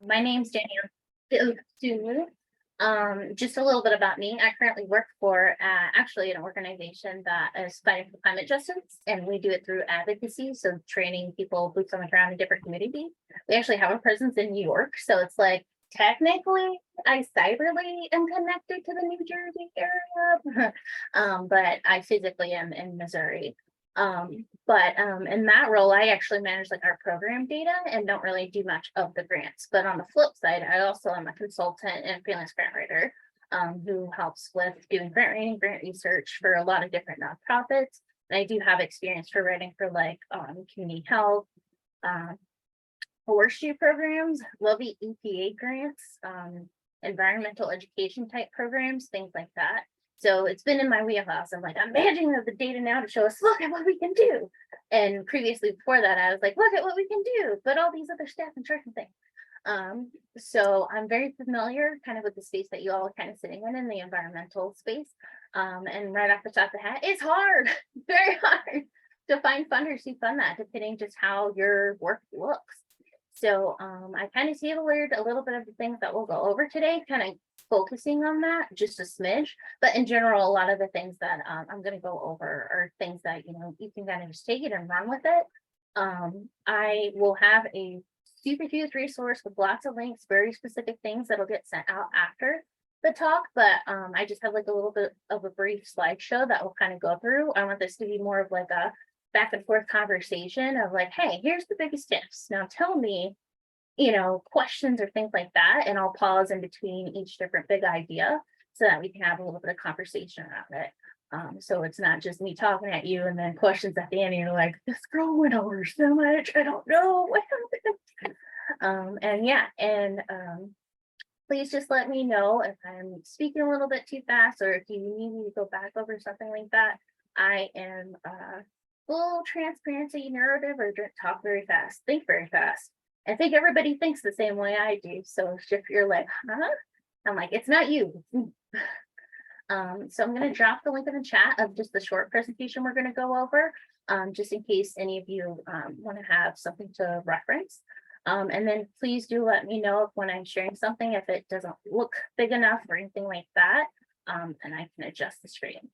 My name's Danyelle Dosunmu. Just a little bit about me. I currently work for actually an organization that is fighting for climate justice, and we do it through advocacy. So training people boots on the ground in different communities. We actually have a presence in New York, so it's like technically I cyberly am connected to the New Jersey area, but I physically am in Missouri. But in that role, I actually manage like our program data and don't really do much of the grants. But on the flip side, I also am a consultant and freelance grant writer who helps with doing grant writing, grant research for a lot of different nonprofits. And I do have experience for writing for like community health, forestry programs, lovely EPA grants, environmental education type programs, things like that. So it's been in my wheelhouse. I'm like, I'm managing the data now to show us, look at what we can do. And previously before that, I was like, look at what we can do, but all these other staff and certain things. So I'm very familiar kind of with the space that you all are kind of sitting in the environmental space. And right off the top of the hat, it's hard, very hard to find funders who fund that, depending just how your work looks. So I kind of tailored a little bit of the things that we'll go over today, kind of focusing on that just a smidge, but in general, a lot of the things that I'm going to go over are things that, you can kind of just take it and run with it. I will have a super huge resource with lots of links, very specific things that'll get sent out after the talk, but I just have like a little bit of a brief slideshow that we'll kind of go through. I want this to be more of like a back and forth conversation of like, hey, here's the biggest tips. Now tell me, questions or things like that. And I'll pause in between each different big idea so that we can have a little bit of conversation around it. So it's not just me talking at you and then questions at the end, and you're like, this girl went over so much, I don't know what happened. Please just let me know if I'm speaking a little bit too fast, or if you need me to go back over something like that. I am full transparency, neurodivergent, talk very fast, think very fast. I think everybody thinks the same way I do. So if you're like, huh? I'm like, it's not you. So I'm going to drop the link in the chat of just the short presentation we're going to go over, just in case any of you want to have something to reference. And then please do let me know if when I'm sharing something, if it doesn't look big enough or anything like that, and I can adjust the screen.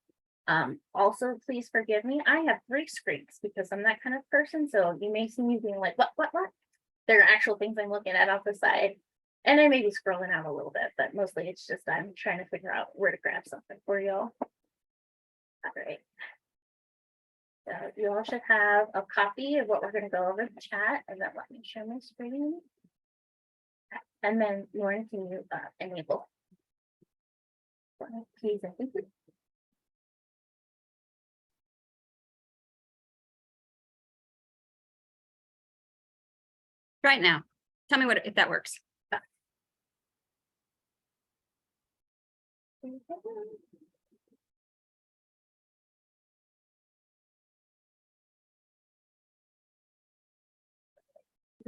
Also, please forgive me. I have 3 screens because I'm that kind of person. So you may see me being like, what? There are actual things I'm looking at off the side. And I may be scrolling out a little bit, but mostly it's just I'm trying to figure out where to grab something for y'all. All right. So you all should have a copy of what we're going to go over in the chat. And then let me share my screen. And then Lauren, can you enable? Please, I think. Right now. Tell me if that works. Is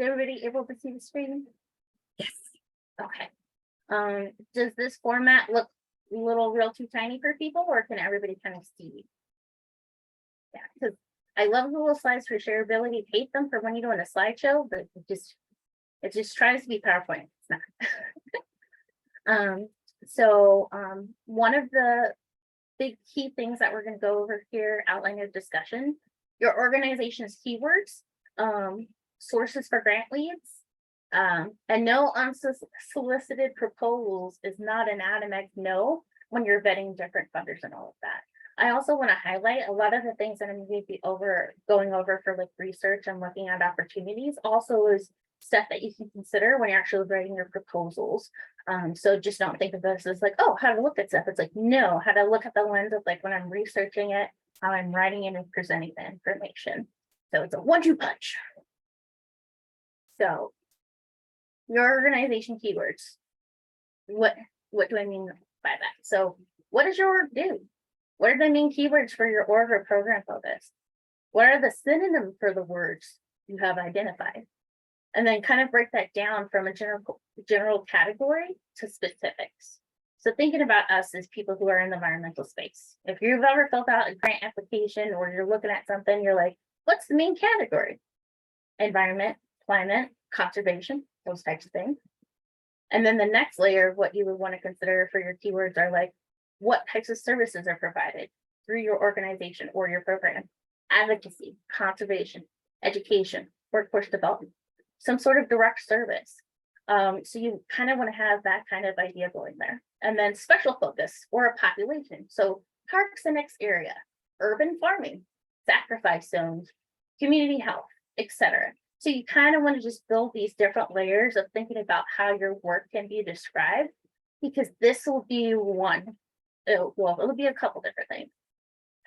everybody able to see the screen? Yes. Okay. Does this format look a little real too tiny for people, or can everybody kind of see? Yeah, because I love Google Slides for shareability, hate them for when you're doing a slideshow, but it just tries to be PowerPoint. It's not. So one of the big key things that we're going to go over here, outline of discussion, your organization's keywords, sources for grant leads, and no unsolicited proposals is not an automatic no when you're vetting different funders and all of that. I also want to highlight a lot of the things that I'm going to be going over for like research and looking at opportunities also is stuff that you can consider when you're actually writing your proposals. So just don't think of this as like, oh, how to look at stuff. It's like, no, how to look at the lens of like when I'm researching it, how I'm writing it and presenting the information. So it's a 1-2 punch. So your organization keywords. What do I mean by that? So what does your org do? What are the main keywords for your org or program focus? What are the synonyms for the words you have identified? And then kind of break that down from a general category to specifics. So thinking about us as people who are in the environmental space. If you've ever filled out a grant application or you're looking at something, you're like, what's the main category? Environment, climate, conservation, those types of things. And then the next layer of what you would want to consider for your keywords are like, what types of services are provided through your organization or your program? Advocacy, conservation, education, workforce development, some sort of direct service. So you kind of want to have that kind of idea going there. And then special focus or a population. So parks and next area, urban farming, sacrifice zones, community health, etc. So you kind of want to just build these different layers of thinking about how your work can be described, because this will be one, it'll be a couple different things.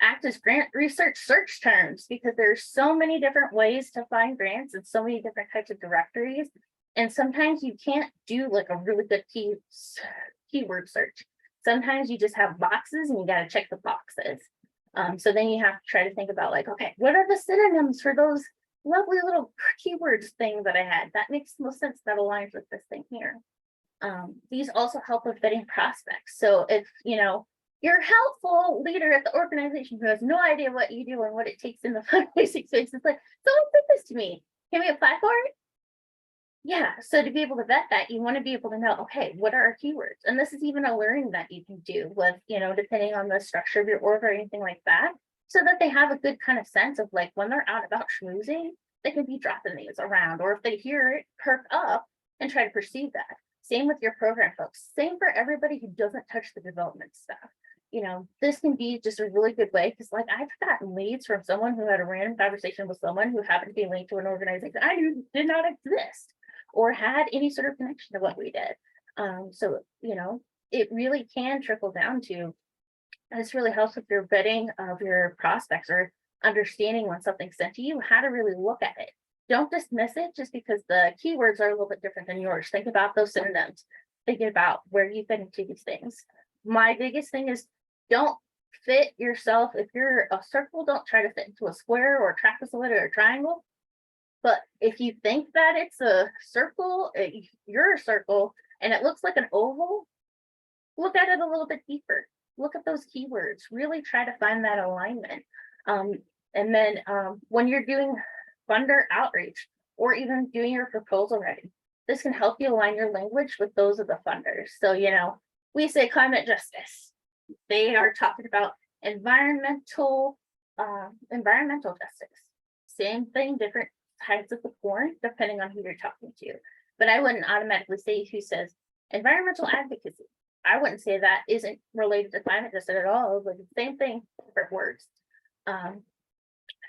Act as grant research search terms, because there's so many different ways to find grants and so many different types of directories. And sometimes you can't do like a really good keyword search. Sometimes you just have boxes and you got to check the boxes. So then you have to try to think about like, okay, what are the synonyms for those lovely little keywords thing that I had? That makes most sense. That aligns with this thing here. These also help with vetting prospects. So if, you're a helpful leader at the organization who has no idea what you do and what it takes in the fundraising space, it's like, someone sent this to me. Can we apply for it? Yeah, so to be able to vet that, you want to be able to know, okay, what are our keywords? And this is even a learning that you can do with, depending on the structure of your org or anything like that, so that they have a good kind of sense of like when they're out about schmoozing, they can be dropping these around, or if they hear it, perk up and try to perceive that. Same with your program folks, same for everybody who doesn't touch the development stuff. This can be just a really good way, because like I've gotten leads from someone who had a random conversation with someone who happened to be linked to an organization I knew did not exist or had any sort of connection to what we did. So, it really can trickle down to, this really helps with your vetting of your prospects or understanding when something's sent to you, how to really look at it. Don't dismiss it just because the keywords are a little bit different than yours. Think about those synonyms. Think about where you fit into these things. My biggest thing is, don't fit yourself. If you're a circle, don't try to fit into a square or a trapezoid or a triangle. But if you think that it's a circle, you're a circle, and it looks like an oval, look at it a little bit deeper. Look at those keywords. Really try to find that alignment. And then when you're doing funder outreach or even doing your proposal writing, this can help you align your language with those of the funders. So, we say climate justice. They are talking about environmental justice. Same thing, different types of the corn, depending on who you're talking to. But I wouldn't automatically say who says environmental advocacy. I wouldn't say that isn't related to climate justice at all, but the same thing, different words.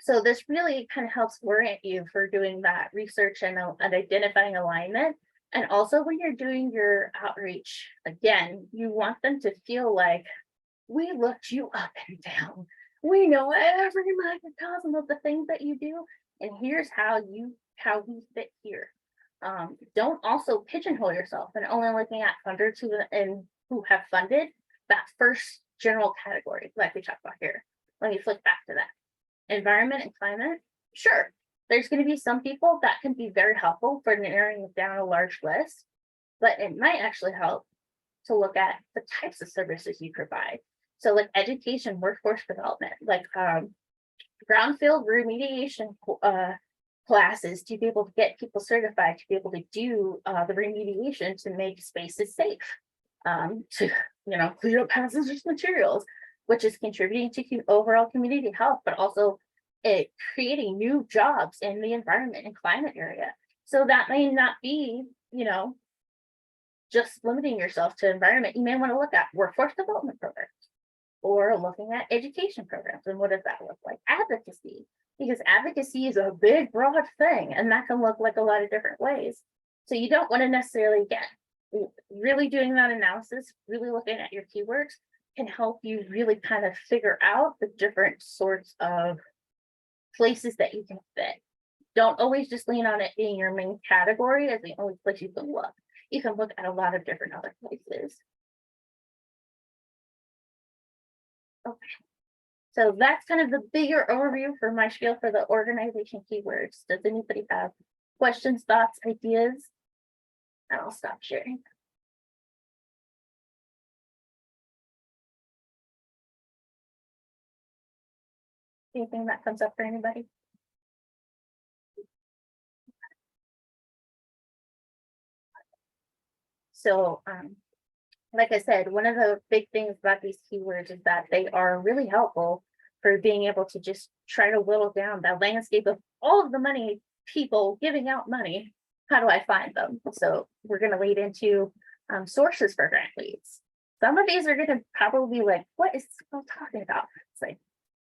So this really kind of helps orient you for doing that research and identifying alignment. And also when you're doing your outreach, again, you want them to feel like, we looked you up and down. We know every microcosm of the things that you do, and here's how we fit here. Don't also pigeonhole yourself and only looking at funders who have funded that first general category like we talked about here. Let me flip back to that. Environment and climate, sure. There's going to be some people that can be very helpful for narrowing down a large list, but it might actually help to look at the types of services you provide. So like education, workforce development, like brownfield remediation classes to be able to get people certified to be able to do the remediation to make spaces safe, to clear up hazardous materials, which is contributing to overall community health, but also creating new jobs in the environment and climate area. So that may not be, just limiting yourself to environment. You may want to look at workforce development programs or looking at education programs. And what does that look like? Advocacy, because advocacy is a big, broad thing, and that can look like a lot of different ways. So you don't want to necessarily really doing that analysis, really looking at your keywords can help you really kind of figure out the different sorts of places that you can fit. Don't always just lean on it being your main category as the only place you can look. You can look at a lot of different other places. Okay, so that's kind of the bigger overview for my spiel for the organization keywords. Does anybody have questions, thoughts, ideas? And I'll stop sharing. Anything that comes up for anybody? So, like I said, one of the big things about these keywords is that they are really helpful for being able to just try to whittle down that landscape of all of the money, people giving out money. How do I find them? So we're going to lead into sources for grant leads. Some of these are going to probably be like, what is this girl talking about? It's like,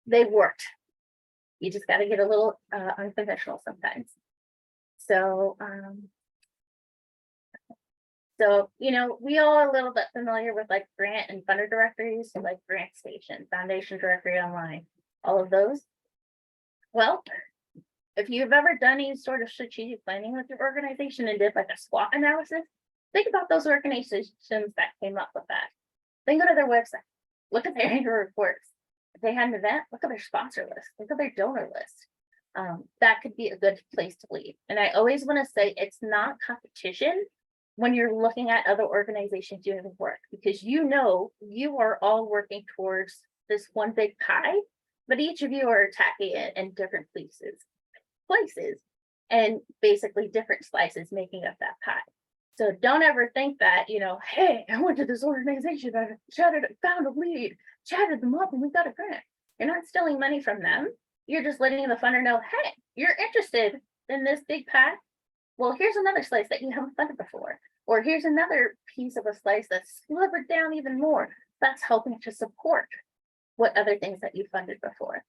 they worked. You just got to get a little unconventional sometimes. So, we all are a little bit familiar with like grant and funder directories, so like Grant Station, Foundation Directory Online, all of those. Well, if you've ever done any sort of strategic planning with your organization and did like a SWOT analysis, think about those organizations that came up with that. Then go to their website, look at their annual reports. If they had an event, look at their sponsor list, look at their donor list. That could be a good place to lead. And I always want to say it's not competition when you're looking at other organizations doing the work, because you are all working towards this one big pie, but each of you are attacking it in different places and basically different slices making up that pie. So don't ever think that, hey, I went to this organization, I found a lead, chatted them up, and we got a grant. You're not stealing money from them. You're just letting the funder know, hey, you're interested in this big pie. Well, here's another slice that you haven't funded before. Or here's another piece of a slice that's slivered down even more. That's helping to support what other things that you funded before.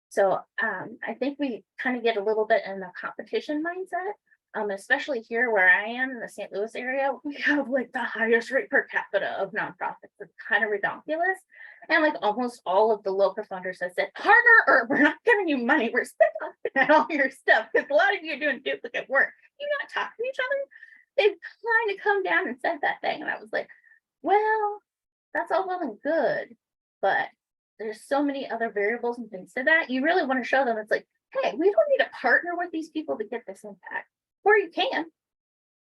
So I think we kind of get a little bit in the competition mindset, especially here where I am in the St. Louis area. We have like the highest rate per capita of nonprofits. It's kind of ridiculous. And like almost all of the local funders have said, partner, or we're not giving you money. We're spending all your stuff because a lot of you are doing duplicate work. You're not talking to each other. They've kind of come down and said that thing. And I was like, well, that's all well and good, but there's so many other variables and things to that. You really want to show them it's like, hey, we don't need to partner with these people to get this impact. Or you can,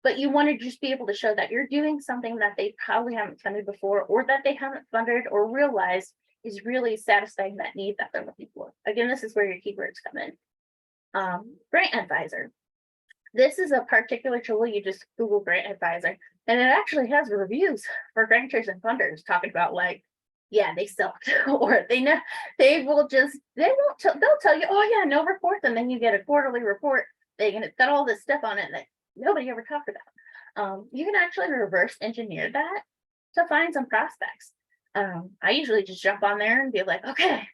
but you want to just be able to show that you're doing something that they probably haven't funded before, or that they haven't funded or realized is really satisfying that need that they're looking for. Again, this is where your keywords come in. Grant Advisor. This is a particular tool. You just Google Grant Advisor, and it actually has reviews for grantors and funders talking about like, yeah, they sucked, or they know they'll tell you, oh yeah, no reports, and then you get a quarterly report thing, and it's got all this stuff on it that nobody ever talked about. You can actually reverse engineer that to find some prospects. I usually just jump on there and be like, okay,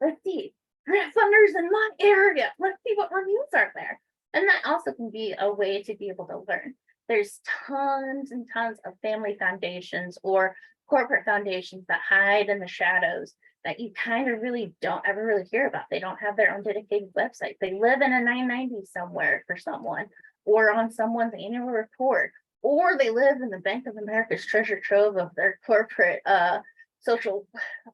let's see grant funders in my area. Let's see what reviews are there. And that also can be a way to be able to learn. There's tons and tons of family foundations or corporate foundations that hide in the shadows that you kind of really don't ever really hear about. They don't have their own dedicated website. They live in a 990 somewhere for someone, or on someone's annual report, or they live in the Bank of America's treasure trove of their corporate social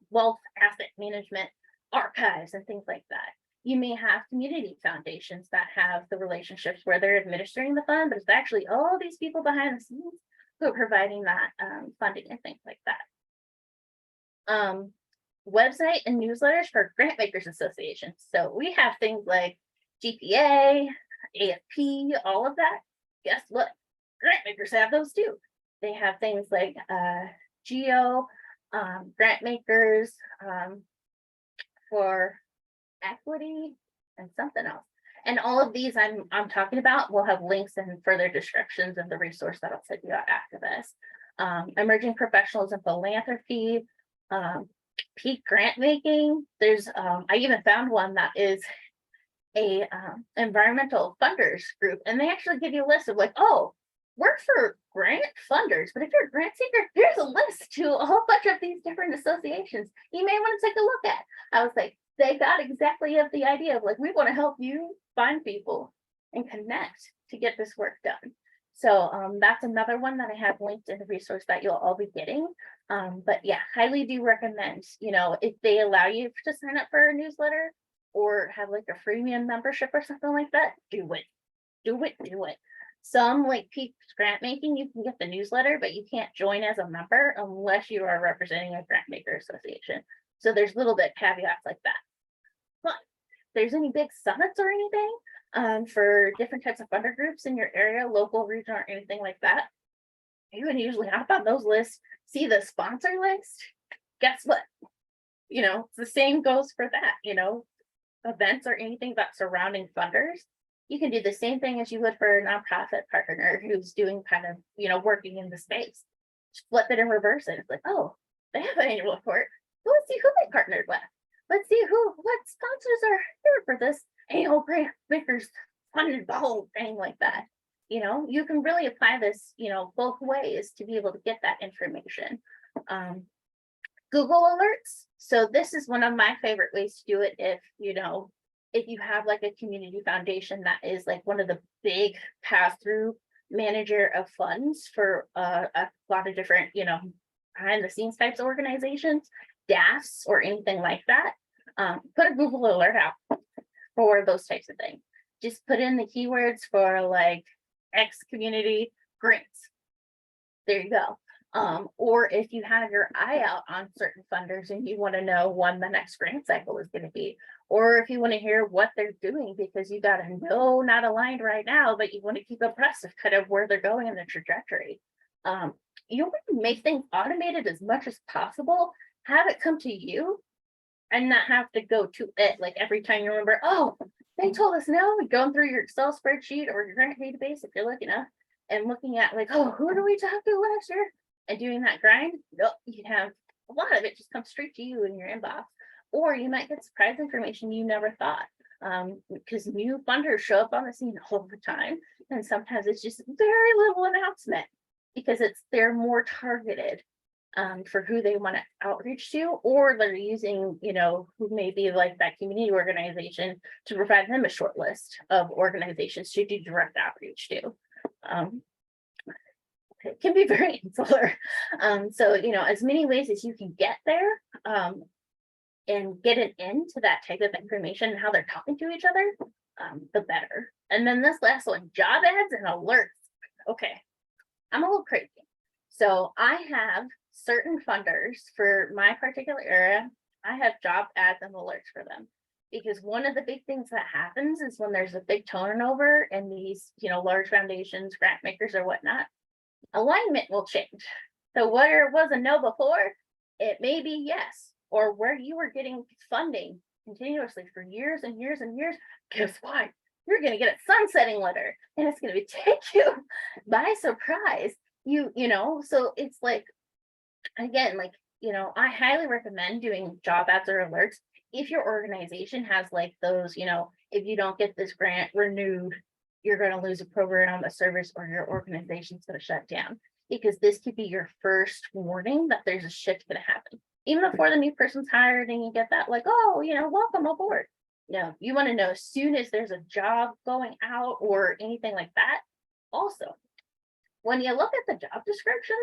wealth asset management archives and things like that. You may have community foundations that have the relationships where they're administering the fund, but it's actually all these people behind the scenes who are providing that funding and things like that. Website and newsletters for grant makers associations. So we have things like GPA, AFP, all of that. Guess what? Grant makers have those too. They have things like GEO, grant makers for equity and something else. And all of these I'm talking about will have links and further descriptions of the resource that I'll send you out after this. Emerging professionals in philanthropy, peak grant making. There's I even found one that is a environmental funders group, and they actually give you a list of like, oh, work for grant funders, but if you're a grant seeker, here's a list to a whole bunch of these different associations you may want to take a look at. I was like, they got exactly of the idea of like, we want to help you find people and connect to get this work done. So that's another one that I have linked in the resource that you'll all be getting. But yeah, highly do recommend, if they allow you to sign up for a newsletter or have like a freemium membership or something like that, do it. Some like peak grant making, you can get the newsletter, but you can't join as a member unless you are representing a grant maker association. So there's little bit caveats like that. But if there's any big summits or anything for different types of funder groups in your area, local, regional, or anything like that, you would usually hop on those lists, see the sponsor list. Guess what? The same goes for that, events or anything that's surrounding funders. You can do the same thing as you would for a nonprofit partner who's doing kind of, working in the space. Just flip it and reverse it. It's like, oh, they have an annual report. Well, let's see who they partnered with. Let's see what sponsors are here for this annual grant makers funded the whole thing like that. You can really apply this, both ways to be able to get that information. Google alerts. So this is one of my favorite ways to do it if you have like a community foundation that is like one of the big pass-through manager of funds for a lot of different, behind the scenes types of organizations, DAFs or anything like that. Put a Google alert out for those types of things. Just put in the keywords for like X community grants. There you go. Or if you have your eye out on certain funders and you want to know when the next grant cycle is going to be, or if you want to hear what they're doing because you got to know not aligned right now, but you want to keep abreast of kind of where they're going in the trajectory. You want to make things automated as much as possible, have it come to you and not have to go to it like every time you remember, oh, they told us no, going through your Excel spreadsheet or your grant database if you're looking up and looking at like, oh, who do we talk to last year? And doing that grind, nope, you have a lot of it just comes straight to you in your inbox. Or you might get surprise information you never thought. Because new funders show up on the scene all the time. And sometimes it's just very little announcement because they're more targeted for who they want to outreach to, or they're using, who may be like that community organization to provide them a short list of organizations to do direct outreach to. It can be very insular. So, as many ways as you can get there and get it into that type of information and how they're talking to each other, the better. And then this last one, job ads and alerts. Okay, I'm a little crazy. So I have certain funders for my particular area. I have job ads and alerts for them. Because one of the big things that happens is when there's a big turnover in these, large foundations, grant makers or whatnot, alignment will change. So where it was a no before, it may be yes. Or where you were getting funding continuously for years and years and years, guess what? You're going to get a sunsetting letter and it's going to take you by surprise. So it's like, again, like, I highly recommend doing job ads or alerts if your organization has like those, if you don't get this grant renewed, you're going to lose a program, a service, or your organization's going to shut down. Because this could be your first warning that there's a shift going to happen. Even before the new person's hired and you get that like, oh, welcome aboard. No, you want to know as soon as there's a job going out or anything like that. Also, when you look at the job description,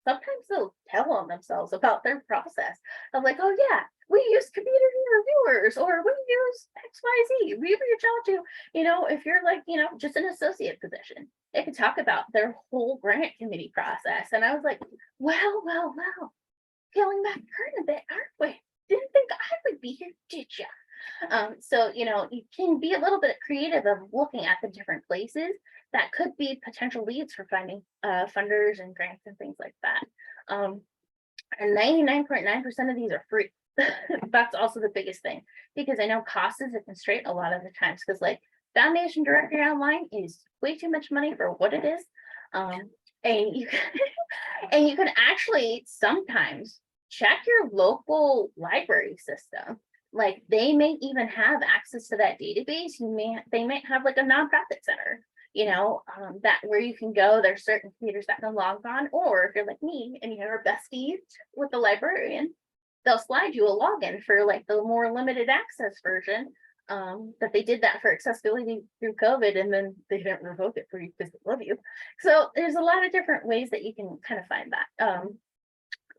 sometimes they'll tell on themselves about their process of like, oh yeah, we use community reviewers or we use XYZ. We reach out to, if you're like, just an associate position, they could talk about their whole grant committee process. And I was like, well, peeling back the curtain a bit, aren't we? Didn't think I would be here, did you? So, you can be a little bit creative of looking at the different places that could be potential leads for finding funders and grants and things like that. And 99.9% of these are free. That's also the biggest thing, because I know cost is a constraint a lot of the times, because like foundation directory online is way too much money for what it is. And you can actually sometimes check your local library system. Like they may even have access to that database. They might have like a nonprofit center, that where you can go. There's certain computers that can log on, or if you're like me and you're besties with the librarian, they'll slide you a login for like the more limited access version. That they did that for accessibility through COVID, and then they didn't revoke it for you because they love you. So there's a lot of different ways that you can kind of find that.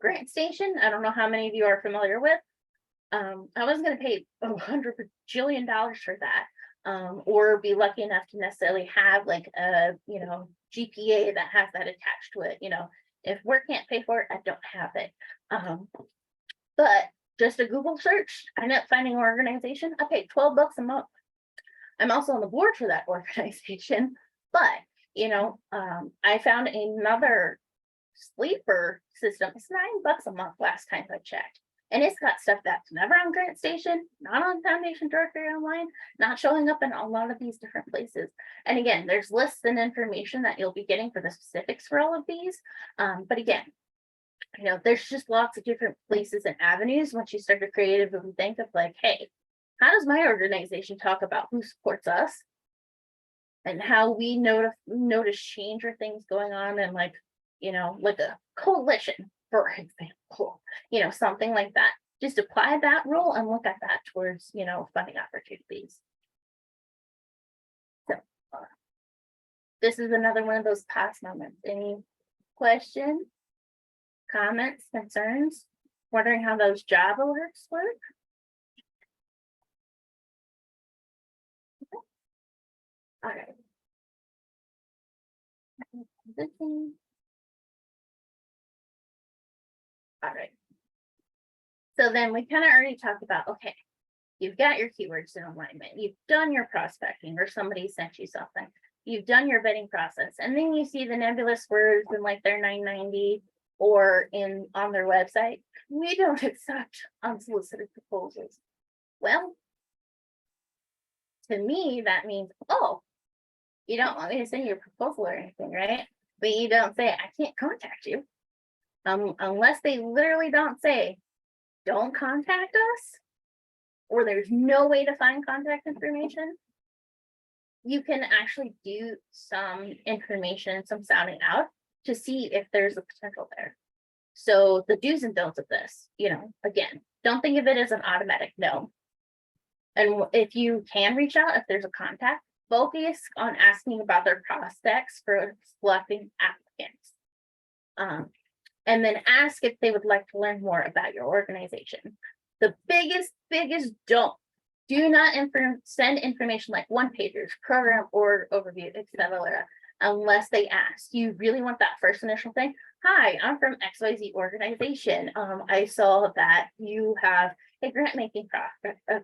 Grant Station, I don't know how many of you are familiar with. I wasn't going to pay $100 bajillion for that, or be lucky enough to necessarily have like a GPA that has that attached to it. If work can't pay for it, I don't have it. But just a Google search, I ended up finding an organization. I paid $12 a month. I'm also on the board for that organization, but I found another sleeper system is $9 a month last time I checked. And it's got stuff that's never on Grant Station, not on Foundation Directory Online, not showing up in a lot of these different places. And again, there's lists and information that you'll be getting for the specifics for all of these. But again, there's just lots of different places and avenues once you start to creatively think of like, hey, how does my organization talk about who supports us and how we notice change or things going on, and like a coalition, for example, something like that. Just apply that rule and look at that towards funding opportunities. So this is another one of those past moments. Any questions, comments, concerns? Wondering how those job alerts work? All right. All right. So then we kind of already talked about, okay, you've got your keywords in alignment, you've done your prospecting, or somebody sent you something, you've done your bidding process, and then you see the nebulous words in like their 990 or on their website, we don't accept unsolicited proposals. Well, to me, that means, oh, you don't want me to send you a proposal or anything, right? But you don't say, I can't contact you. Unless they literally don't say, don't contact us, or there's no way to find contact information, you can actually do some information, some sounding out to see if there's a potential there. So the do's and don'ts of this, again, don't think of it as an automatic no. And if you can reach out, if there's a contact, focus on asking about their prospects for selecting applicants. And then ask if they would like to learn more about your organization. The biggest don't. Do not send information like one-pagers, program or overview, etc., unless they ask. You really want that first initial thing. Hi, I'm from XYZ organization. I saw that you have a grant making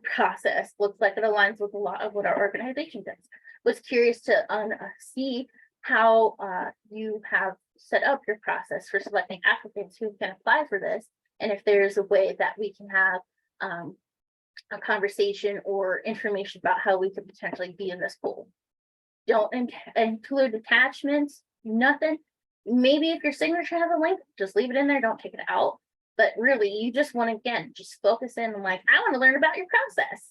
process. Looks like it aligns with a lot of what our organization does. Was curious to see how you have set up your process for selecting applicants who can apply for this, and if there's a way that we can have a conversation or information about how we could potentially be in this pool. Don't include attachments, nothing. Maybe if your signature has a link, just leave it in there, don't take it out. But really, you just want to, again, just focus in on like, I want to learn about your process.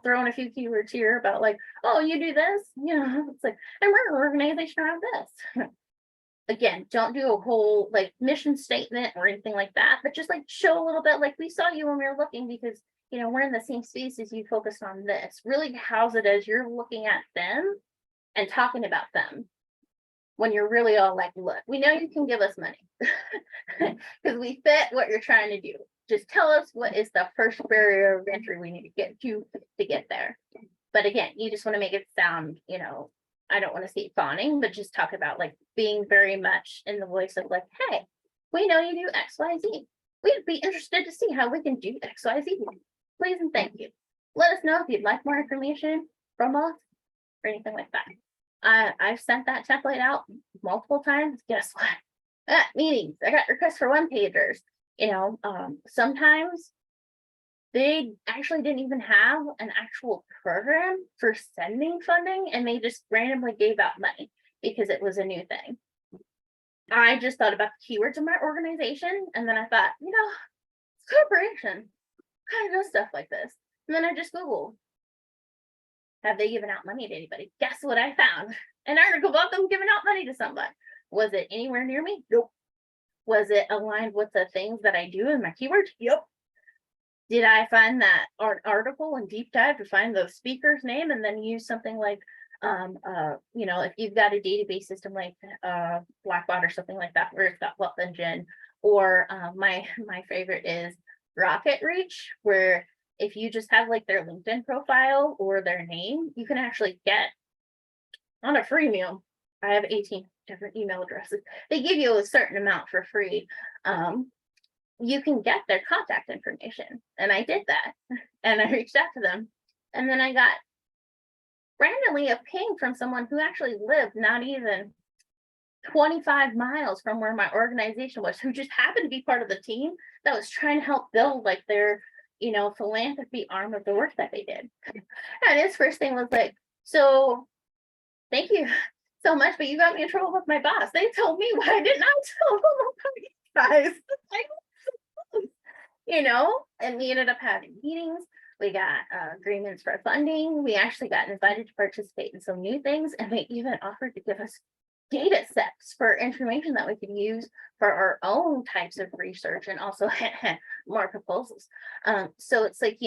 Throw in a few keywords here about like, oh, you do this, it's like, and we're an organization around this. Again, don't do a whole like mission statement or anything like that, but just like show a little bit, like we saw you when we were looking because, we're in the same space as you, focused on this. Really house it as you're looking at them and talking about them. When you're really all like, look, we know you can give us money because we fit what you're trying to do. Just tell us what is the first barrier of entry we need to get to get there. But again, you just want to make it sound, I don't want to say fawning, but just talk about like being very much in the voice of like, hey, we know you do XYZ. We'd be interested to see how we can do XYZ. Please and thank you. Let us know if you'd like more information from us or anything like that. I've sent that template out multiple times. Guess what? Meetings. I got requests for one-pagers. Sometimes they actually didn't even have an actual program for sending funding, and they just randomly gave out money because it was a new thing. I just thought about the keywords of my organization, and then I thought, it's corporation kind of does stuff like this. And then I just Googled, have they given out money to anybody? Guess what I found? An article about them giving out money to somebody. Was it anywhere near me? Nope. Was it aligned with the things that I do in my keywords? Yep. Did I find that article and deep dive to find the speaker's name and then use something like, if you've got a database system like Blackbot or something like that, where it's got Wealth Engine, or my favorite is Rocket Reach, where if you just have like their LinkedIn profile or their name, you can actually get on a freemium. I have 18 different email addresses. They give you a certain amount for free. You can get their contact information. And I did that. And I reached out to them. And then I got randomly a ping from someone who actually lived not even 25 miles from where my organization was, who just happened to be part of the team that was trying to help build like their, philanthropy arm of the work that they did. And his first thing was like, so thank you so much, but you got me in trouble with my boss. They told me, why didn't I tell them about you guys? And we ended up having meetings. We got agreements for funding. We actually got invited to participate in some new things, and they even offered to give us data sets for information that we could use for our own types of research, and also more proposals. So it's like,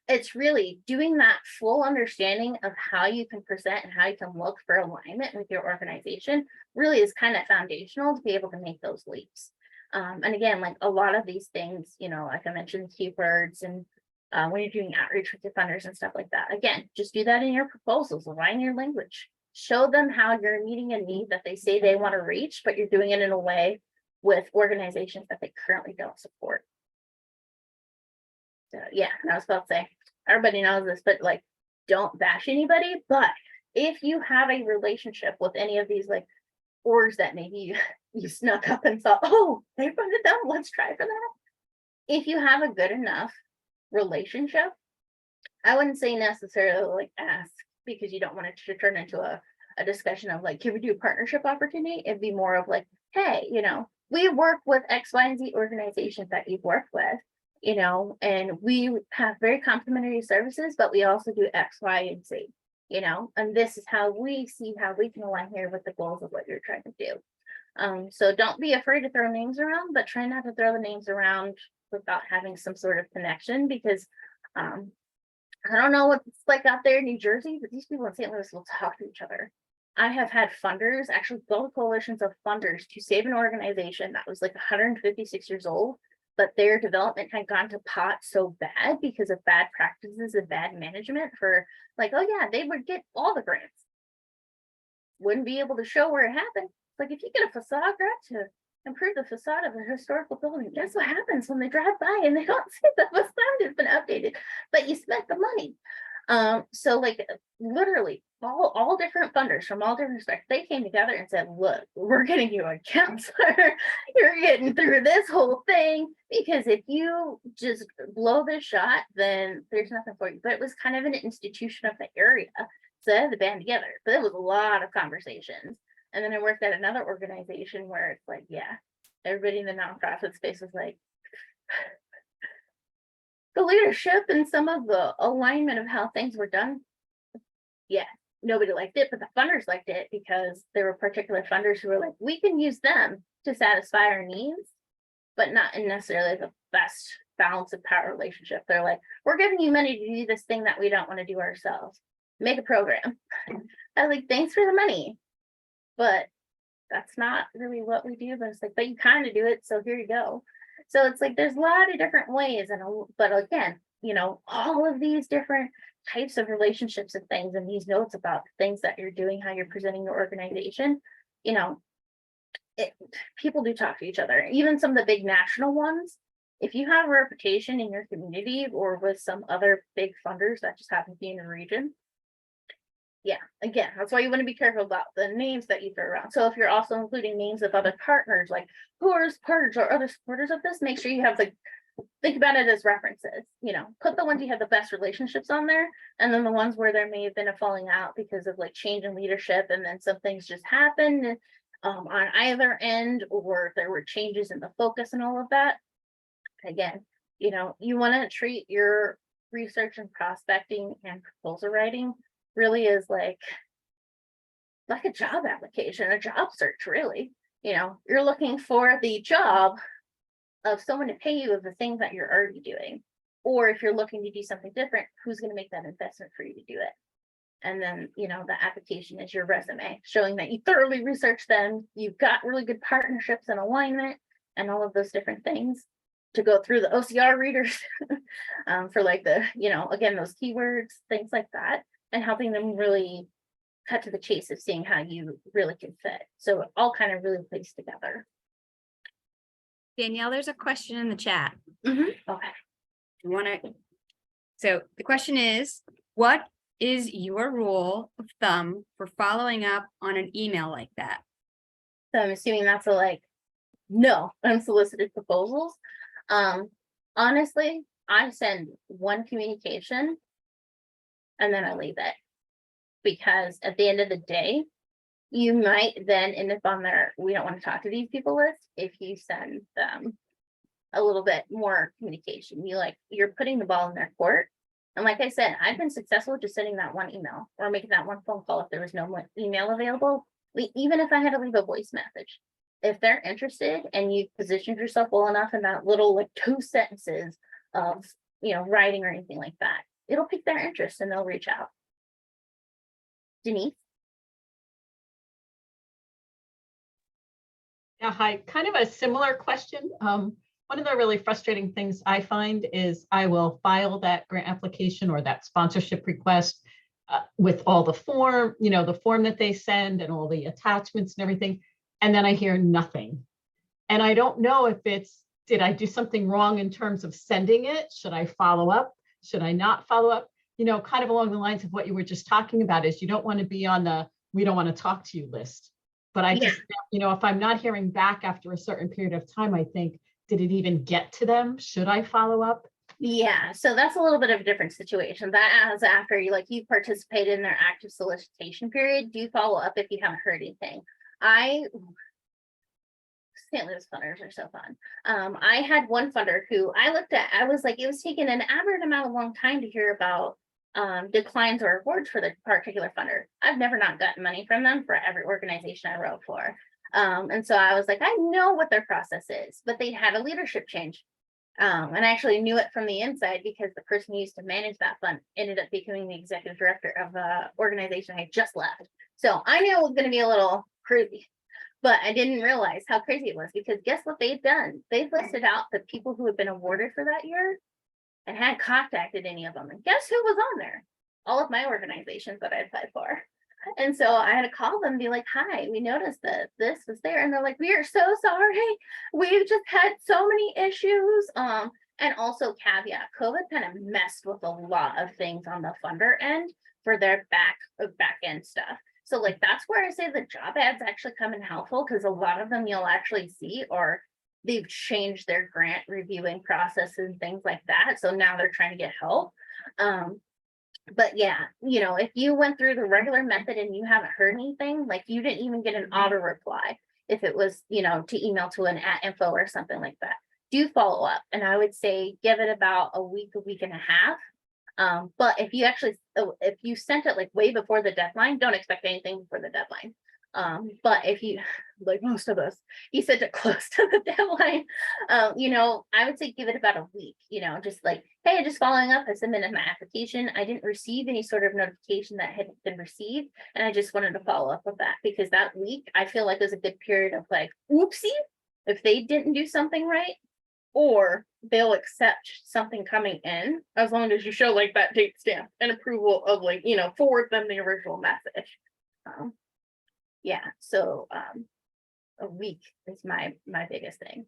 it's really doing that full understanding of how you can present and how you can look for alignment with your organization really is kind of foundational to be able to make those leaps. And again, like a lot of these things, like I mentioned, keywords and when you're doing outreach with your funders and stuff like that, again, just do that in your proposals, align your language, show them how you're meeting a need that they say they want to reach, but you're doing it in a way with organizations that they currently don't support. So yeah, I was about to say, everybody knows this, but like, don't bash anybody. But if you have a relationship with any of these like orgs that maybe you snuck up and thought, oh, they funded them, let's try for that. If you have a good enough relationship, I wouldn't say necessarily like ask, because you don't want it to turn into a discussion of like, can we do a partnership opportunity? It'd be more of like, hey, we work with X, Y, and Z organizations that you've worked with, and we have very complementary services, but we also do X, Y, and Z, and this is how we see how we can align here with the goals of what you're trying to do. So don't be afraid to throw names around, but try not to throw the names around without having some sort of connection, because I don't know what it's like out there in New Jersey, but these people in St. Louis will talk to each other. I have had funders actually build coalitions of funders to save an organization that was like 156 years old, but their development had gone to pot so bad because of bad practices and bad management for like, oh yeah, they would get all the grants. Wouldn't be able to show where it happened. Like if you get a facade grant to improve the facade of a historical building, guess what happens when they drive by and they don't see the facade has been updated, but you spent the money. So like literally all different funders from all different respects, they came together and said, look, we're getting you a counselor. You're getting through this whole thing, because if you just blow this shot, then there's nothing for you. But it was kind of an institution of the area. So they had the band together, but it was a lot of conversations. And then I worked at another organization where it's like, yeah, everybody in the nonprofit space was like, the leadership and some of the alignment of how things were done. Yeah, nobody liked it, but the funders liked it because there were particular funders who were like, we can use them to satisfy our needs, but not in necessarily the best balance of power relationship. They're like, we're giving you money to do this thing that we don't want to do ourselves. Make a program. I was like, thanks for the money, but that's not really what we do. But it's like, but you kind of do it, so here you go. So it's like there's a lot of different ways, but again, all of these different types of relationships and things, and these notes about things that you're doing, how you're presenting your organization, people do talk to each other. Even some of the big national ones, if you have a reputation in your community or with some other big funders that just happen to be in your region, yeah, again, that's why you want to be careful about the names that you throw around. So if you're also including names of other partners, like who are partners or other supporters of this, make sure you have like, think about it as references, put the ones you have the best relationships on there, and then the ones where there may have been a falling out because of like change in leadership, and then some things just happened on either end, or if there were changes in the focus and all of that. Again, you want to treat your research and prospecting and proposal writing really is like a job application, a job search, really. You're looking for the job of someone to pay you of the things that you're already doing. Or if you're looking to do something different, who's going to make that investment for you to do it? And then, the application is your resume, showing that you thoroughly researched them, you've got really good partnerships and alignment and all of those different things to go through the OCR readers for like the, again, those keywords, things like that, and helping them really cut to the chase of seeing how you really can fit. So it all kind of really plays together. Danielle, there's a question in the chat. Okay. So the question is, what is your rule of thumb for following up on an email like that? So I'm assuming that's a like, no, unsolicited proposals. Honestly, I send one communication and then I leave it. Because at the end of the day, you might then end up on their, we don't want to talk to these people list if you send them a little bit more communication. You're putting the ball in their court. And like I said, I've been successful just sending that one email or making that one phone call if there was no email available. Even if I had to leave a voice message, if they're interested and you positioned yourself well enough in that little like 2 sentences of writing or anything like that, it'll pique their interest and they'll reach out. Denise? Yeah, hi, kind of a similar question. One of the really frustrating things I find is I will file that grant application or that sponsorship request with all the form, the form that they send and all the attachments and everything. And then I hear nothing. And I don't know if did I do something wrong in terms of sending it? Should I follow up? Should I not follow up? Kind of along the lines of what you were just talking about is you don't want to be on the, we don't want to talk to you list. But I just, if I'm not hearing back after a certain period of time, I think, did it even get to them? Should I follow up? Yeah, so that's a little bit of a different situation. That as after you participated in their active solicitation period, do follow up if you haven't heard anything. St. Louis funders are so fun. I had one funder who I looked at, I was like, it was taking an average amount of long time to hear about declines or awards for the particular funder. I've never not gotten money from them for every organization I wrote for. And so I was like, I know what their process is, but they had a leadership change. And I actually knew it from the inside because the person who used to manage that fund ended up becoming the executive director of the organization I just left. So I knew it was going to be a little crazy, but I didn't realize how crazy it was because guess what they've done? They've listed out the people who had been awarded for that year and hadn't contacted any of them. And guess who was on there? All of my organizations that I applied for. And so I had to call them and be like, hi, we noticed that this was there. And they're like, we are so sorry. We've just had so many issues. And also caveat, COVID kind of messed with a lot of things on the funder end for their back end stuff. So like, that's where I say the job ads actually come in helpful because a lot of them you'll actually see or they've changed their grant reviewing process and things like that. So now they're trying to get help. But yeah, if you went through the regular method and you haven't heard anything, like you didn't even get an auto reply, if it was, to email to an @info or something like that, do follow up. And I would say give it about a week and a half. But if you sent it like way before the deadline, don't expect anything before the deadline. But if you, like most of us, you sent it close to the deadline, I would say give it about a week, just like, hey, just following up, I submitted my application. I didn't receive any sort of notification that had been received. And I just wanted to follow up with that because that week I feel like was a good period of like, oopsie, if they didn't do something right, or they'll accept something coming in as long as you show like that date stamp and approval of like, forward them the original message. Yeah, so a week is my biggest thing.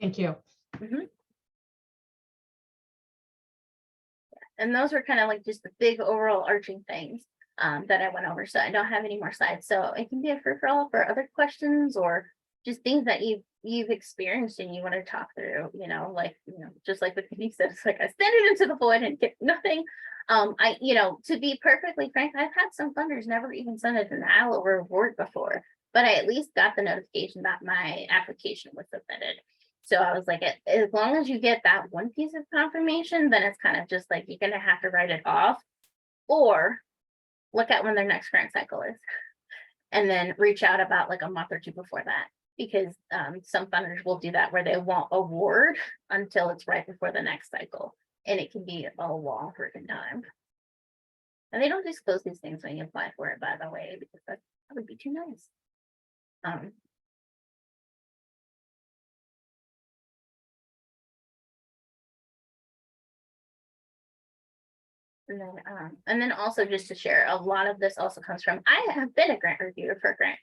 Thank you. Mm-hmm. And those were kind of like just the big overall arching things that I went over. So I don't have any more slides. So it can be a free for all for other questions or just things that you've experienced and you want to talk through, just like what Denise said, it's like I send it into the void and get nothing. To be perfectly frank, I've had some funders never even send a denial or reward before, but I at least got the notification that my application was submitted. So I was like, as long as you get that one piece of confirmation, then it's kind of just like you're going to have to write it off or look at when their next grant cycle is and then reach out about like a month or two before that. Because some funders will do that where they won't award until it's right before the next cycle. And it can be a long freaking time. And they don't disclose these things when you apply for it, by the way, because that would be too nice. And then also just to share, a lot of this also comes from, I have been a grant reviewer for grant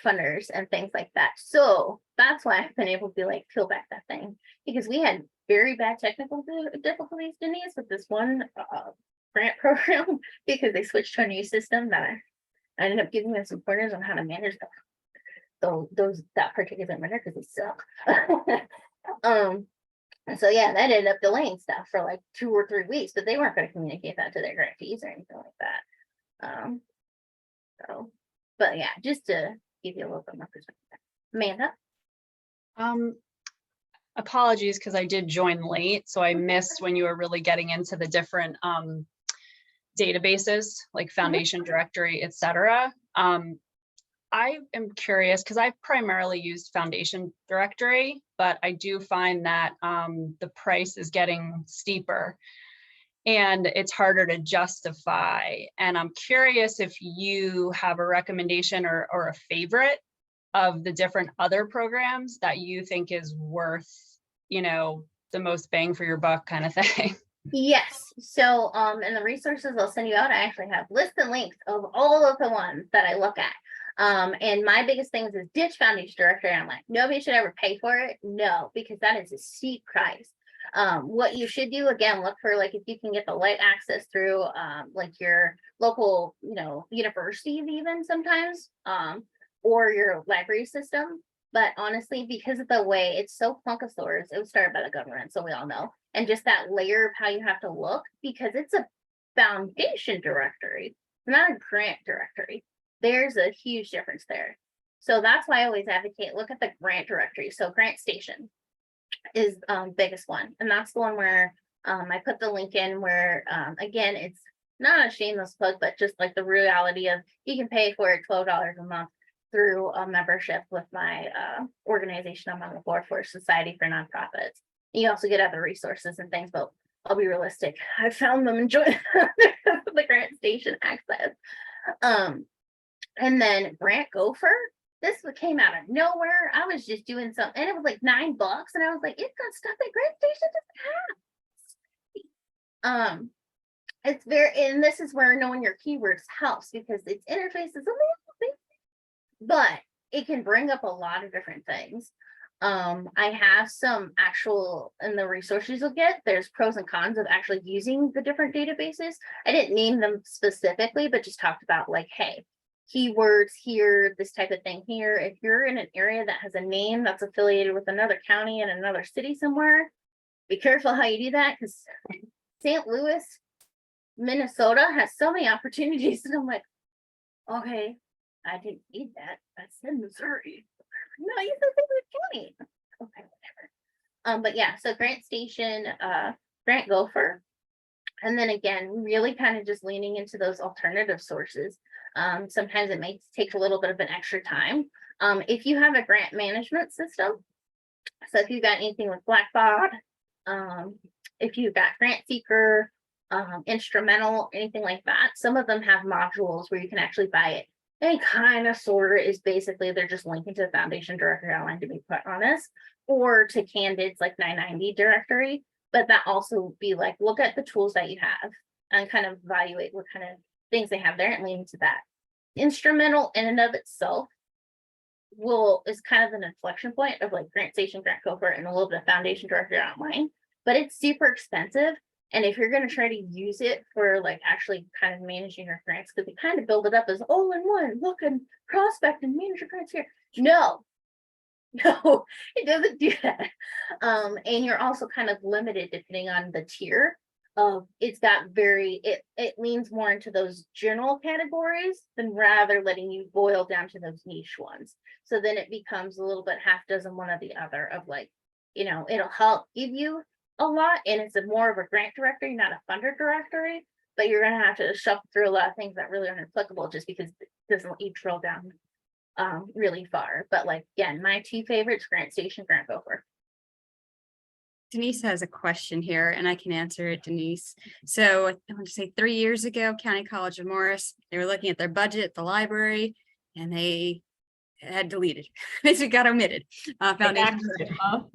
funders and things like that. So that's why I've been able to be like, peel back that thing because we had very bad technical difficulties, Denise, with this one grant program because they switched to a new system that I ended up giving them some pointers on how to manage them. that particular winter because they suck. So yeah, that ended up delaying stuff for like 2 or 3 weeks, but they weren't going to communicate that to their grantees or anything like that. So, but yeah, just to give you a little bit more perspective. Amanda? Apologies, because I did join late, so I missed when you were really getting into the different databases like Foundation Directory, etc. I am curious because I've primarily used Foundation Directory, but I do find that the price is getting steeper and it's harder to justify. And I'm curious if you have a recommendation or a favorite of the different other programs that you think is worth, the most bang for your buck kind of thing. Yes. So in the resources I'll send you out, I actually have lists and links of all of the ones that I look at. And my biggest things is ditch Foundation Directory. I'm like, nobody should ever pay for it. No, because that is a steep price. What you should do, again, look for like if you can get the light access through like your local, universities even sometimes, or your library system. But honestly, because of the way it's so plunkosaurus, it was started by the government, so we all know. And just that layer of how you have to look, because it's a foundation directory, not a grant directory. There's a huge difference there. So that's why I always advocate, look at the grant directory. So Grant Station is biggest one. And that's the one where I put the link in where, again, it's not a shameless plug, but just like the reality of you can pay for it $12 a month through a membership with my organization I'm on the board for, Society for Nonprofits. You also get other resources and things, but I'll be realistic. I found them enjoying the Grant Station access. And then Grant Gopher, this came out of nowhere. I was just doing something, and it was like $9, and I was like, it's got stuff that Grant Station doesn't have. It's and this is where knowing your keywords helps because its interface is a little bit, but it can bring up a lot of different things. I have some actual in the resources you'll get, there's pros and cons of actually using the different databases. I didn't name them specifically, but just talked about like, hey, keywords here, this type of thing here. If you're in an area that has a name that's affiliated with another county and another city somewhere, be careful how you do that because St. Louis, Minnesota has so many opportunities. And I'm like, okay, I didn't need that. That's in Missouri. No, you said St. Louis County. Okay, whatever. But yeah, so Grant Station, Grant Gopher. And then again, really kind of just leaning into those alternative sources. Sometimes it may take a little bit of an extra time. If you have a grant management system, so if you've got anything with Blackbaud, if you've got Grant Seeker, Instrumental, anything like that, some of them have modules where you can actually buy it. And kind of sort of is basically they're just linking to the Foundation Directory outline, to be quite honest, or to Candid's like 990 directory. But that also be like, look at the tools that you have and kind of evaluate what kind of things they have there and lean into that. Instrumental in and of itself is kind of an inflection point of like Grant Station, Grant Gopher, and a little bit of Foundation Directory online, but it's super expensive. And if you're going to try to use it for like actually kind of managing your grants, because we kind of build it up as all in one, look and prospect and manage your grants here. No, it doesn't do that. And you're also kind of limited depending on the tier of it's got it leans more into those general categories than rather letting you boil down to those niche ones. So then it becomes a little bit half dozen one or the other of like, it'll help give you a lot, and it's more of a grant directory, not a funder directory, but you're going to have to shuffle through a lot of things that really aren't applicable just because it doesn't let you drill down really far. But like, again, my two favorites, Grant Station, Grant Gopher. Denise has a question here and I can answer it, Denise. So I want to say 3 years ago, County College of Morris, they were looking at their budget at the library and they had deleted, basically got omitted. Foundation.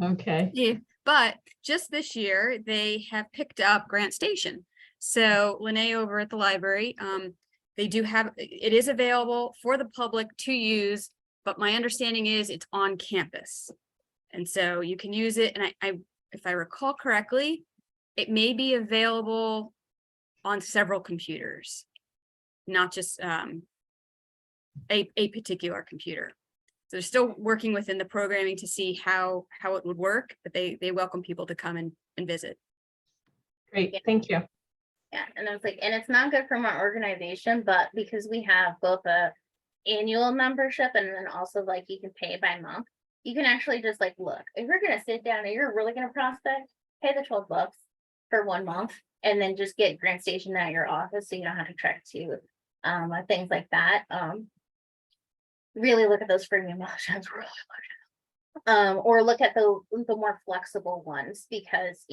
Okay. Yeah, but just this year they have picked up Grant Station. So Lene over at the library, they do have, it is available for the public to use, but my understanding is it's on campus. And so you can use it. And I if I recall correctly, it may be available on several computers, not just a particular computer. So they're still working within the programming to see how it would work, but they welcome people to come and visit. Great, thank you. Yeah, and I was like, and it's not good from our organization, but because we have both a annual membership and then also like you can pay by month, you can actually just like, look, if you're gonna sit down and you're really gonna prospect, pay the $12 for 1 month and then just get Grant Station at your office so you don't have to trek to things like that. Really look at those freemium options, really look or look at the more flexible ones because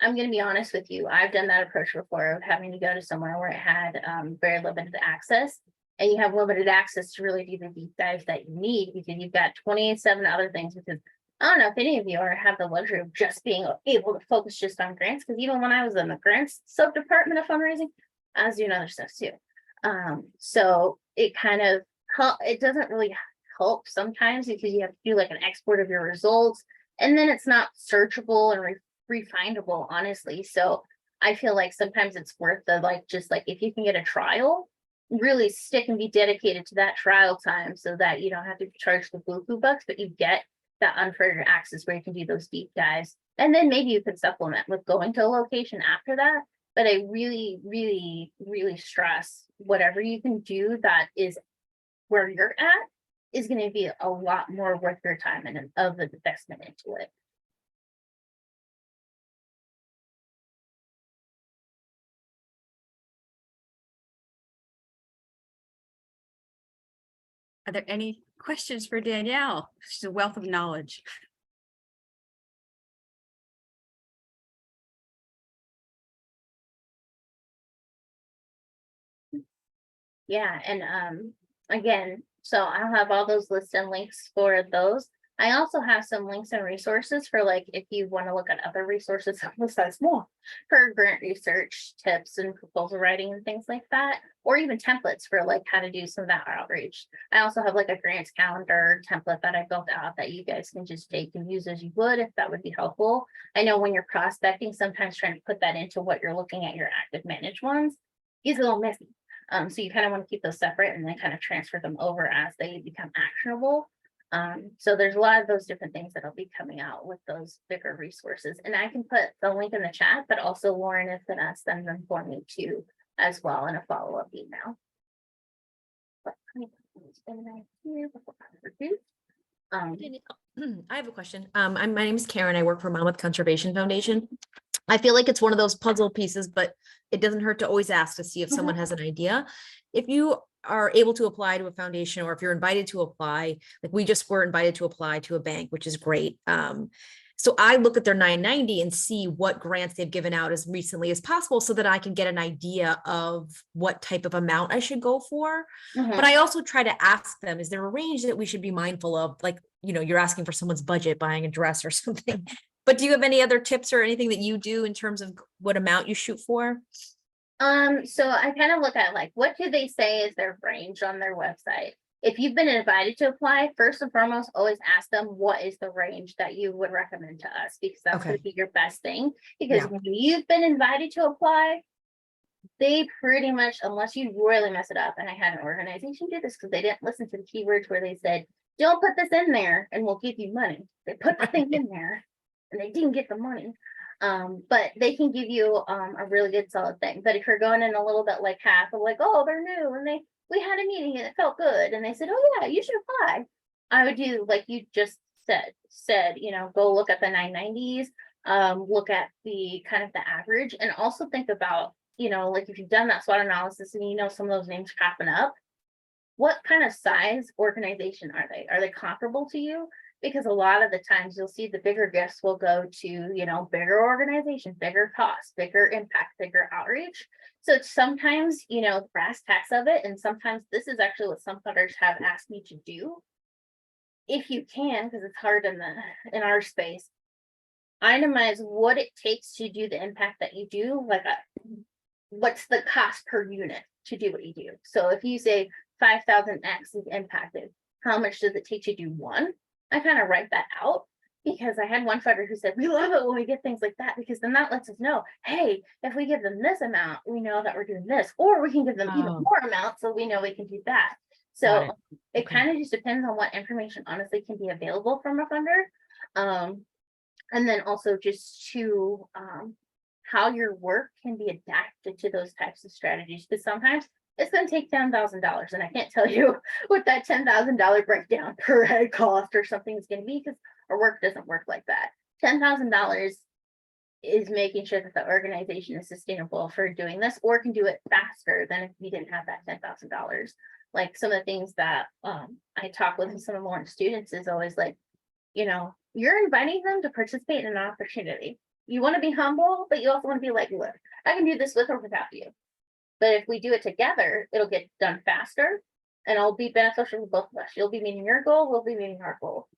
I'm going to be honest with you. I've done that approach before of having to go to somewhere where it had very limited access and you have limited access to really do the deep dives that you need because you've got 27 other things. Because I don't know if any of you have the luxury of just being able to focus just on grants. Because even when I was in the grants sub department of fundraising, I was doing other stuff too. So it kind of it doesn't really help sometimes because you have to do like an export of your results and then it's not searchable and refindable, honestly. So I feel like sometimes it's worth the just if you can get a trial, really stick and be dedicated to that trial time so that you don't have to charge the buku bucks, but you get that unfettered access where you can do those deep dives. And then maybe you could supplement with going to a location after that. But I really, really, really stress whatever you can do that is where you're at is going to be a lot more worth your time and of the investment into it. Are there any questions for Danyelle? She's a wealth of knowledge. Yeah, and again, so I'll have all those lists and links for those. I also have some links and resources for if you want to look at other resources besides more for grant research tips and proposal writing and things like that, or even templates for how to do some of that outreach. I also have a grants calendar template that I built out that you guys can just take and use as you would if that would be helpful. I know when you're prospecting, sometimes trying to put that into what you're looking at your active managed ones is a little messy. So you kind of want to keep those separate and then kind of transfer them over as they become actionable. So there's a lot of those different things that'll be coming out with those bigger resources. And I can put the link in the chat, but also Lauren is going to send them for me too, as well in a follow-up email. I have a question. My name is Karen. I work for Monmouth Conservation Foundation. I feel like it's one of those puzzle pieces, but it doesn't hurt to always ask to see if someone has an idea. If you are able to apply to a foundation or if you're invited to apply, we just were invited to apply to a bank, which is great. So I look at their 990 and see what grants they've given out as recently as possible so that I can get an idea of what type of amount I should go for. But I also try to ask them, is there a range that we should be mindful of? You're asking for someone's budget, buying a dress or something. But do you have any other tips or anything that you do in terms of what amount you shoot for? So I kind of look at what do they say is their range on their website? If you've been invited to apply, first and foremost, always ask them what is the range that you would recommend to us, because that's going to be your best thing. Because when you've been invited to apply, they pretty much, unless you really mess it up, and I had an organization do this because they didn't listen to the keywords where they said, don't put this in there and we'll give you money. They put the thing in there and they didn't get the money. But they can give you a really good solid thing. But if you're going in a little bit half of oh, they're new and we had a meeting and it felt good and they said, oh yeah, you should apply, I would do like you just said, go look at the 990s, look at the kind of the average, and also think about, if you've done that SWOT analysis and some of those names popping up, what kind of size organization are they? Are they comparable to you? Because a lot of the times you'll see the bigger gifts will go to, bigger organizations, bigger costs, bigger impact, bigger outreach. So it's sometimes, brass tacks of it. And sometimes this is actually what some funders have asked me to do. If you can, because it's hard in our space, itemize what it takes to do the impact that you do. What's the cost per unit to do what you do? So if you say 5,000x is impacted, how much does it take to do one? I kind of write that out because I had one funder who said, we love it when we get things like that, because then that lets us know, hey, if we give them this amount, we know that we're doing this, or we can give them even more amount, so we know we can do that. So it Okay. kind of just depends on what information honestly can be available from a funder. And then also just to how your work can be adapted to those types of strategies. Because sometimes it's going to take $10,000, and I can't tell you what that $10,000 breakdown per head cost or something is going to be, because our work doesn't work like that. $10,000 is making sure that the organization is sustainable for doing this, or can do it faster than if you didn't have that $10,000. Like some of the things that I talk with some of my students is always like, you're inviting them to participate in an opportunity. You want to be humble, but you also want to be like, look, I can do this with or without you. But if we do it together, it'll get done faster and it'll be beneficial for both of us. You'll be meeting your goal, we'll be meeting our goal.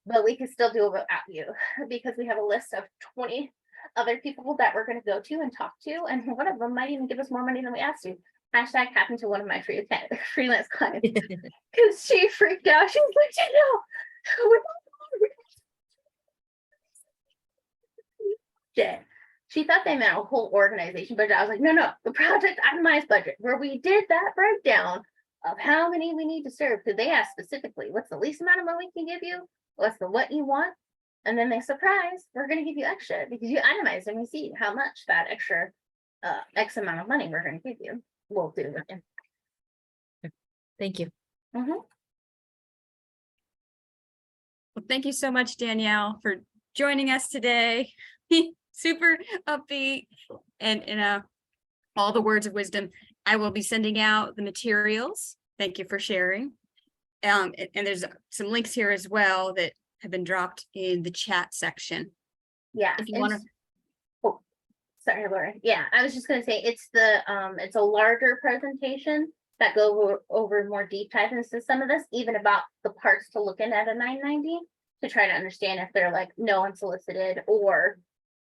But we can still do it without you, because we have a list of 20 other people that we're going to go to and talk to. And one of them might even give us more money than we asked to. Hashtag happened to one of my freelance clients, because she freaked out. She was like, she thought they meant a whole organization budget. I was like, no, the project itemized budget, where we did that breakdown of how many we need to serve, because they asked specifically, what's the least amount of money we can give you? What's the what you want? And then they surprise, we're going to give you extra, because you itemized and we see how much that extra X amount of money we're going to give you. We'll do it. Thank you. Mhm. Well, thank you so much, Danielle, for joining us today. Super upbeat and all the words of wisdom. I will be sending out the materials. Thank you for sharing. And there's some links here as well that have been dropped in the chat section. Yeah. If you want to. Sorry, Laura. Yeah, I was just gonna say it's a larger presentation that go over more deep dive into some of this, even about the parts to look in at a 990, to try to understand if they're like no unsolicited, or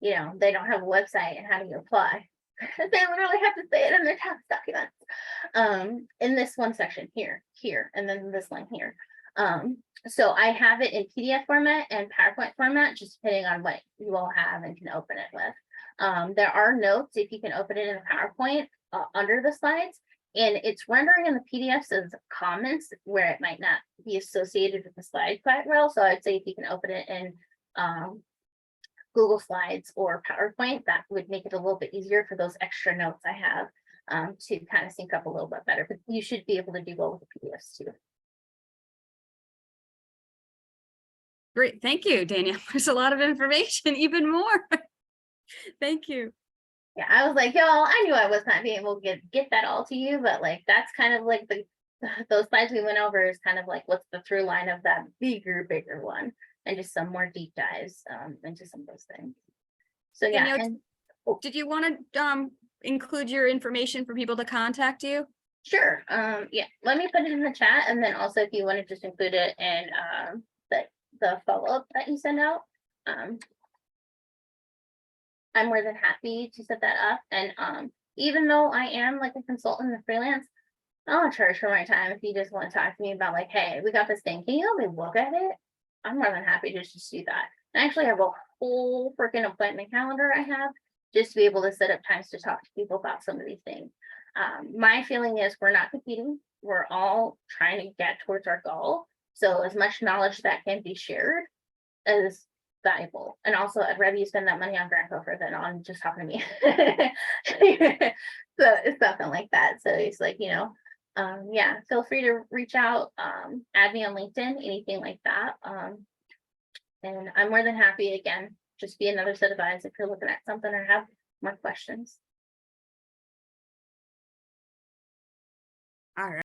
they don't have a website and how do you apply. They literally have to say it in their tax documents. In this one section here, and then this one here. So I have it in PDF format and PowerPoint format, just depending on what you all have and can open it with. There are notes if you can open it in a PowerPoint under the slides, and it's rendering in the PDFs as comments where it might not be associated with the slide quite well. So I'd say if you can open it in Google Slides or PowerPoint, that would make it a little bit easier for those extra notes I have to kind of sync up a little bit better. But you should be able to do well with the PDFs too. Great. Thank you, Danielle. There's a lot of information, even more. Thank you. Yeah, I was like, y'all, I knew I was not being able to get that all to you, but like that's kind of like those slides we went over is kind of like what's the through line of that bigger one, and just some more deep dives into some of those things. So yeah. Danielle, did you want to include your information for people to contact you? Sure. Yeah, let me put it in the chat, and then also if you want to just include it in the follow-up that you send out. I'm more than happy to set that up. And even though I am like a consultant and freelance, I'll charge for my time. If you just want to talk to me about like, hey, we got this thing, can you help me look at it? I'm more than happy to just do that. And I actually have a whole freaking appointment calendar I have just to be able to set up times to talk to people about some of these things. My feeling is we're not competing. We're all trying to get towards our goal. So as much knowledge that can be shared is valuable. And also I'd rather you spend that money on Grant Gopher than on just talking to me. So it's something like that. So it's like, yeah, feel free to reach out, add me on LinkedIn, anything like that. And I'm more than happy, again, just be another set of eyes if you're looking at something or have more questions. All right.